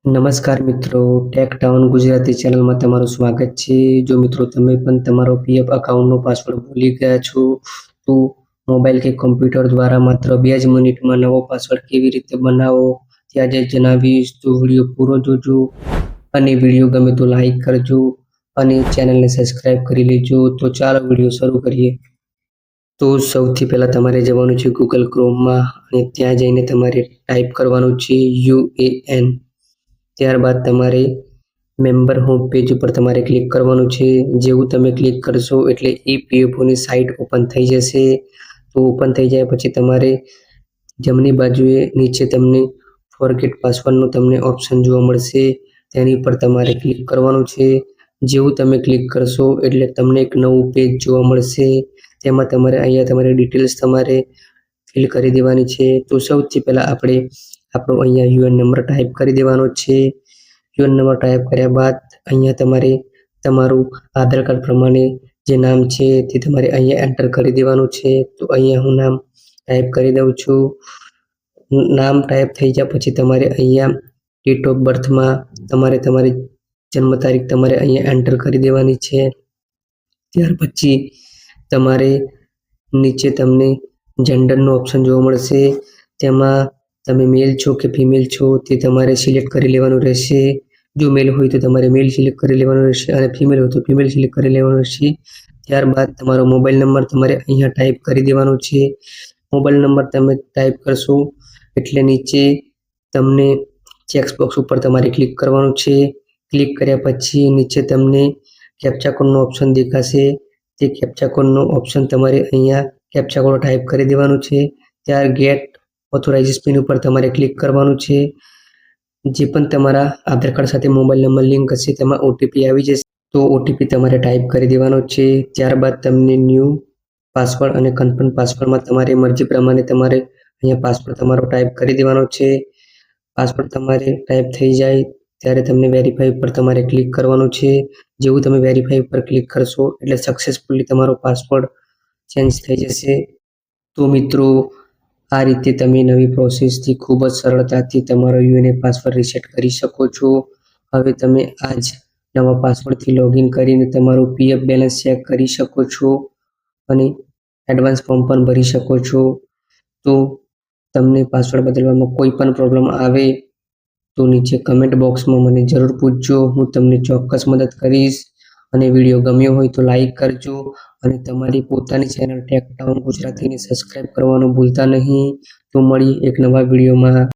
નમસ્કાર મિત્રો, tech town Gujarati ચેનલમાં તમારું સ્વાગત છે. જો મિત્રો તમે પણ તમારો પીએફ અકાઉન્ટનો પાસવર્ડ ભૂલી ગયા છો તો મોબાઈલ કે કમ્પ્યુટર દ્વારા માત્ર 2 જ મિનિટમાં નવો પાસવર્ડ કેવી રીતે બનાવો તે આજે જણાવીશ. તો વિડીયો પૂરો જોજો અને વિડીયો ગમે તો લાઈક કરજો અને ચેનલને સબસ્ક્રાઇબ કરી લેજો. તો ચાલો વિડીયો શરૂ કરીએ. તો સૌથી પહેલાં તમારે જવાનું છે ગૂગલ ક્રોમમાં અને ત્યાં જઈને તમારે ટાઈપ કરવાનું છે UAN. ત્યારબાદ તમારે મેમ્બર હોમ પેજ ઉપર તમારે ક્લિક કરવાનું છે. જેવું તમે ક્લિક કરશો એટલે EPFOની સાઇટ ઓપન થઈ જશે. તો ઓપન થઈ જાય પછી તમારે જમણી બાજુએ નીચે તમને ફોરગેટ પાસવર્ડનું તમને ઓપ્શન જોવા મળશે. તેની પર તમારે ક્લિક કરવાનું છે. જેવું તમે ક્લિક કરશો એટલે તમને એક નવું પેજ જોવા મળશે. તેમાં તમારે અહીંયા તમારી ડિટેલ્સ તમારે ફિલ કરી દેવાની છે. તો સૌથી પહેલાં આપણે આપણો અહીંયા યુએન નંબર ટાઈપ કરી દેવાનો છે. યુએન નંબર ટાઈપ કર્યા બાદ અહીંયા તમારે તમારું આધાર કાર્ડ પ્રમાણે જે નામ છે તે તમારે અહીંયા એન્ટર કરી દેવાનું છે. તો અહીંયા હું નામ ટાઈપ કરી દઉં છું. નામ ટાઈપ થઈ ગયા પછી તમારે અહીંયા ડેટ ઓફ બર્થમાં તમારે તમારી જન્મ તારીખ તમારે અહીંયા એન્ટર કરી દેવાની છે. ત્યાર પછી તમારે નીચે તમને જેન્ડરનો ઓપ્શન જોવા મળશે. તેમાં તમે મેલ છો કે ફિમેલ છો તે તમારે સિલેક્ટ કરી લેવાનું રહેશે. જો મેલ હોય તો તમારે મેલ સિલેક્ટ કરી લેવાનું રહેશે અને ફિમેલ હોય તો ફિમેલ સિલેક્ટ કરી લેવાનું રહેશે. ત્યારબાદ તમારો મોબાઈલ નંબર તમારે અહીંયા ટાઈપ કરી દેવાનો છે. મોબાઈલ નંબર તમે ટાઈપ કરશો એટલે નીચે તમને ચેક્સ બોક્સ ઉપર તમારે ક્લિક કરવાનું છે. ક્લિક કર્યા પછી નીચે તમને કેપ્ચા કોડનો ઓપ્શન દેખાશે. તે કેપ્ચા કોડનો ઓપ્શન તમારે અહીંયા કેપ્ચા કોડ ટાઈપ કરી દેવાનું છે. ત્યાર ગેટ ઓથોરાઇઝ પિન ઉપર તમારે ક્લિક કરવાનું છે. જે પણ તમારા આધાર કાર્ડ સાથે મોબાઈલ નંબર લિંક હશે તેમાં ઓટીપી આવી જશે. તો ઓટીપી તમારે ટાઈપ કરી દેવાનો છે. ત્યારબાદ તમને ન્યૂ પાસવર્ડ અને કન્ફર્મ પાસવર્ડમાં તમારી મરજી પ્રમાણે તમારે અહીંયા પાસવર્ડ તમારો ટાઈપ કરી દેવાનો છે. પાસવર્ડ તમારે ટાઈપ થઈ જાય ત્યારે તમને વેરીફાઈ ઉપર તમારે ક્લિક કરવાનું છે. જેવું તમે વેરીફાઈ ઉપર ક્લિક કરશો એટલે સક્સેસફુલી તમારો પાસવર્ડ ચેન્જ થઈ જશે. તો મિત્રો આ રીતે તમે નવી પ્રોસેસથી ખૂબ જ સરળતાથી તમારો યુએન પાસવર્ડ રીસેટ કરી શકો છો. હવે તમે આજ નવા પાસવર્ડથી લોગિન કરીને તમારું પીએફ બેલેન્સ ચેક કરી શકો છો અને એડવાન્સ ફોર્મ પણ ભરી શકો છો. તો તમને પાસવર્ડ બદલવામાં કોઈ પણ પ્રોબ્લેમ આવે તો નીચે કમેન્ટ બોક્સમાં મને જરૂર પૂછજો. હું તમને ચોક્કસ મદદ કરીશ. અને વિડીયો ગમ્યો હોય તો લાઈક કરજો અને તમારી પોતાની ચેનલ ટેક ટાઉન ગુજરાતીને સબસ્ક્રાઇબ કરવાનું ભૂલતા નહીં. તો મળીએ એક નવા વિડીયોમાં.